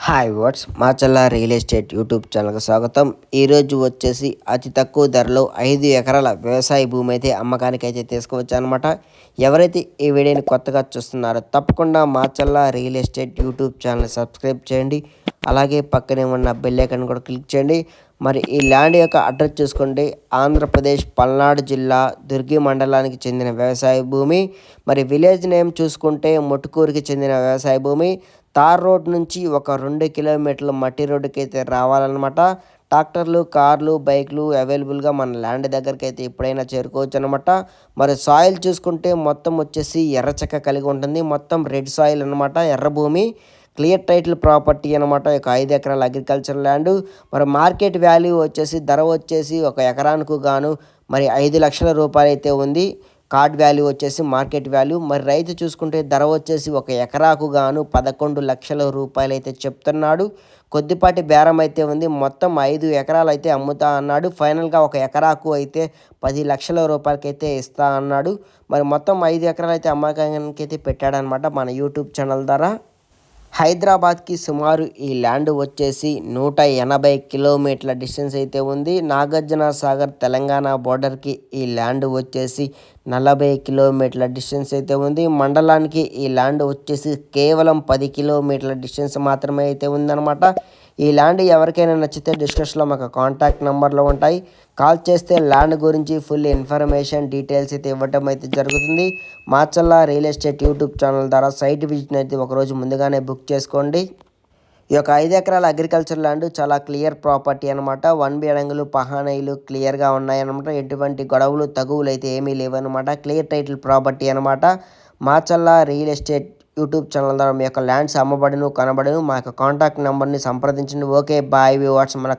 Hi what's Macherla real estate YouTube ఛానల్కి స్వాగతం. ఈరోజు వచ్చేసి అతి తక్కువ ధరలో 5 ఎకరాల వ్యవసాయ భూమి అయితే అమ్మకానికి అయితే తీసుకువచ్చా అనమాట. ఎవరైతే ఈ వీడియోని కొత్తగా చూస్తున్నారో తప్పకుండా Macherla real estate YouTube channel subscribe చేయండి. అలాగే పక్కనే ఉన్న బెల్ ఐకాన్ కూడా క్లిక్ చేయండి. మరి ఈ ల్యాండ్ యొక్క అడ్రస్ చూసుకోండి, ఆంధ్రప్రదేశ్ పల్నాడు జిల్లా దుర్గి మండలానికి చెందిన వ్యవసాయ భూమి. మరి విలేజ్ నేమ్ చూసుకుంటే ముట్టుకూరుకి చెందిన వ్యవసాయ భూమి. తార్ రోడ్ నుంచి ఒక 2 కిలోమీటర్లు మట్టి రోడ్డుకి అయితే రావాలన్నమాట. ట్రాక్టర్లు, కార్లు, బైక్లు అవైలబుల్గా మన ల్యాండ్ దగ్గరికి అయితే ఎప్పుడైనా చేరుకోవచ్చు అనమాట. మరి సాయిల్ చూసుకుంటే మొత్తం వచ్చేసి ఎర్రచక్క కలిగి ఉంటుంది. మొత్తం రెడ్ సాయిల్ అనమాట, ఎర్ర భూమి, క్లియర్ టైటిల్ ప్రాపర్టీ అనమాట. ఒక 5 ఎకరాల అగ్రికల్చర్ ల్యాండ్. మరి మార్కెట్ వాల్యూ వచ్చేసి ధర వచ్చేసి ఒక ఎకరానికి గాను మరి 5 లక్షల రూపాయలు అయితే ఉంది. కార్డ్ వాల్యూ వచ్చేసి మార్కెట్ వాల్యూ. మరి రైతు చూసుకుంటే ధర వచ్చేసి ఒక ఎకరాకు గాను 11 లక్షల రూపాయలు అయితే చెప్తున్నాడు. కొద్దిపాటి బేరం అయితే ఉంది. మొత్తం 5 ఎకరాలు అయితే అమ్ముతా అన్నాడు. ఫైనల్గా ఒక ఎకరాకు అయితే 10 లక్షల రూపాయలకి అయితే ఇస్తా అన్నాడు. మరి మొత్తం 5 ఎకరాలు అయితే అమ్మకానికి అయితే పెట్టాడనమాట మన యూట్యూబ్ ఛానల్ ద్వారా. హైదరాబాద్కి సుమారు ఈ ల్యాండ్ వచ్చేసి 180 కిలోమీటర్ల డిస్టెన్స్ అయితే ఉంది. నాగార్జున సాగర్ తెలంగాణ బోర్డర్కి ఈ ల్యాండ్ వచ్చేసి 40 కిలోమీటర్ల డిస్టెన్స్ అయితే ఉంది. మండలానికి ఈ ల్యాండ్ వచ్చేసి కేవలం 10 కిలోమీటర్ల డిస్టెన్స్ మాత్రమే అయితే ఉందన్నమాట. ఈ ల్యాండ్ ఎవరికైనా నచ్చితే డిస్క్రిప్షన్లో మాకు కాంటాక్ట్ నెంబర్లు ఉంటాయి. కాల్ చేస్తే ల్యాండ్ గురించి ఫుల్ ఇన్ఫర్మేషన్ డీటెయిల్స్ అయితే ఇవ్వటం అయితే జరుగుతుంది. Macherla real estate YouTube channel ద్వారా సైట్ విజిట్ అయితే ఒకరోజు ముందుగానే బుక్ చేసుకోండి. ఈ యొక్క 5 ఎకరాల అగ్రికల్చర్ ల్యాండ్ చాలా క్లియర్ ప్రాపర్టీ అనమాట. 1B అడంగులు పహానీలు క్లియర్గా ఉన్నాయన్నమాట. ఎటువంటి గొడవలు తగువులు అయితే ఏమీ లేవన్నమాట. క్లియర్ టైటిల్ ప్రాపర్టీ అనమాట. Macherla real estate YouTube channel ద్వారా మీ యొక్క ల్యాండ్స్ అమ్మబడును, కనబడును. మా యొక్క కాంటాక్ట్ నెంబర్ని సంప్రదించండి. Okay bye viewers. మన